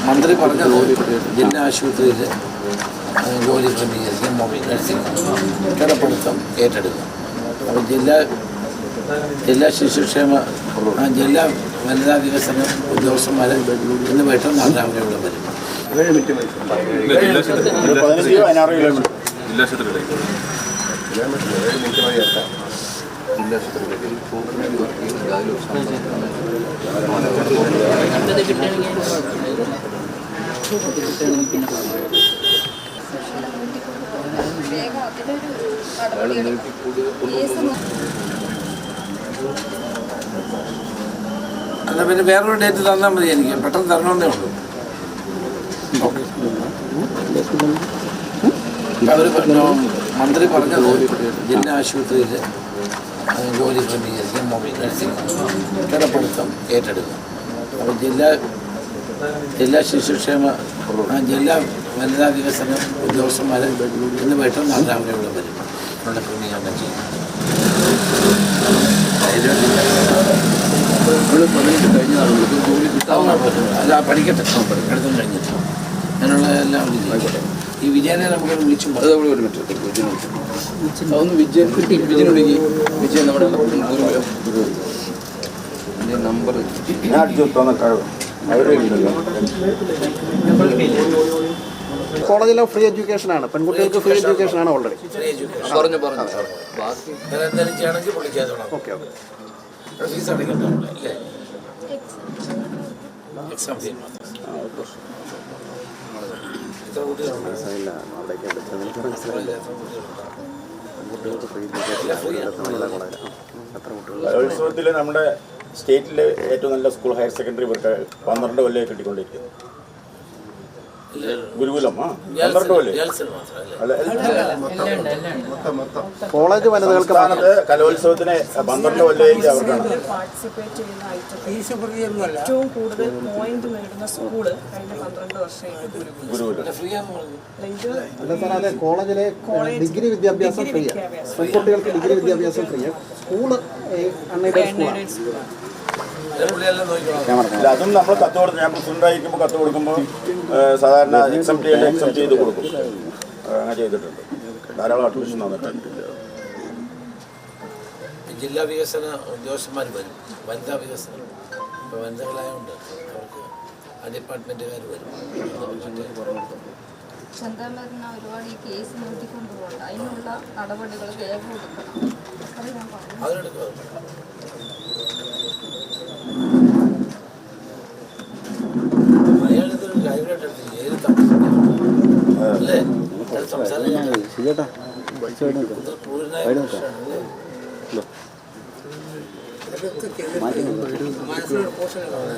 മന്ത്രി പറഞ്ഞത് ജില്ലാ ആശുപത്രിയിൽ ജോലി ക്രമീകരിക്കും, മൊബൈൽ നഴ്സിംഗ് കിടപ്പടുത്തം ഏറ്റെടുക്കും. അപ്പോൾ ജില്ലാ ശിശുക്ഷേമ ജില്ലാ വനിതാ വികസന ഉദ്യോഗസ്ഥന്മാർ ഇന്ന് വൈകിട്ട് നാളെ രാവിലെ ഇവിടെ വരും. എന്നാൽ പിന്നെ വേറൊരു ഡേറ്റ് തന്നാൽ മതി, എനിക്ക് പെട്ടെന്ന് തരണമെന്നേ ഉള്ളൂ. അവർ മന്ത്രി പറഞ്ഞത് ജില്ലാ ആശുപത്രിയിൽ ജോലി ക്രമീകരിക്കും, മൊബൈൽ നഴ്സിംഗ് കിടപ്പടുത്തം ഏറ്റെടുക്കും. അപ്പോൾ ജില്ലാ ശിശുക്ഷേമ ജില്ലാ വനിതാ വികസന ഉദ്യോഗസ്ഥന്മാർ ഇന്ന് വൈകിട്ട് നാളെ രാവിലെ ഇവിടെ വരും. ഇവിടെ ക്രമീകരണം ചെയ്യും. അല്ല, പഠിക്കട്ടെ, പഠിത്തം കഴിഞ്ഞിട്ട് അതിനുള്ള എല്ലാം ഈ വിജയനെ നമുക്ക് വിളിച്ചു നമ്പർ കോളേജിൽ ഫ്രീ എഡ്യൂക്കേഷൻ ആണ്, പെൺകുട്ടികൾക്ക് ഫ്രീ എഡ്യൂക്കേഷൻ ആണ് ഓൾറെഡി. ഓക്കെ ഫീസ് അടയ്ക്കണ്ടേ? എക്സാം ഫീ കലോത്സവത്തിൽ നമ്മുടെ സ്റ്റേറ്റിലെ ഏറ്റവും നല്ല സ്കൂൾ ഹയർ സെക്കൻഡറി ഇവർക്ക് 12 കൊല്ലം കിട്ടിക്കൊണ്ടിരിക്കുന്നു. ഗുരുകുലം 12 കൊല്ലം കോളേജ് വനിതകൾക്ക് കലോത്സവത്തിന് 12 കൊല്ലം അവർക്കാണ്. ഏറ്റവും കൂടുതൽ പോയിന്റ് നേടുന്ന സ്കൂള് കഴിഞ്ഞ 12 വർഷമായിട്ട് ഗുരുകുലം. അല്ല സാർ, അതെ, കോളേജിലെ ഡിഗ്രി വിദ്യാഭ്യാസം ഫ്രീ ആണ്, പെൺകുട്ടികൾക്ക് ഡിഗ്രി വിദ്യാഭ്യാസം ഫ്രീ ആണ്. സ്കൂള് അൺഎയ്ഡഡ് സ്കൂളാണ്. അതും നമ്മൾ കത്ത് കൊടുത്ത്, ഞാൻ പ്രസിഡന്റായിരിക്കുമ്പോൾ കത്ത് കൊടുക്കുമ്പോൾ സാധാരണ എക്സെപ്റ്റ് ചെയ്ത് കൊടുക്കും. അങ്ങനെ ചെയ്തിട്ടുണ്ട്. ധാരാളം അഡ്മിഷൻ വന്നിട്ടുണ്ട്. ജില്ലാ വികസന ഉദ്യോഗസ്ഥന്മാർ വരും, വനിതാ വികസനം. ഇപ്പോൾ വനിതകളായതുകൊണ്ട് അവർക്ക് ആ ഡിപ്പാർട്ട്മെൻറ്റുകാർ വരും. ചന്ദാമരന ഒരുപാട് ഈ കേസ് നീട്ടിക്കൊണ്ടുപോകണ്ട, അതിനുള്ള നടപടികൾ വേഗം കൊടുക്കണം. അത് ഞാൻ പറഞ്ഞു. അതിനെടുക്കുക അയാളിതൊരു ലൈബ്രറി എടുത്തില്ല, ഏത് അല്ലേ സംസാരം പൂർണ്ണമായ പ്രശ്നമാണല്ലേ. മനസ്സിലൊരു പോഷണമാണ്.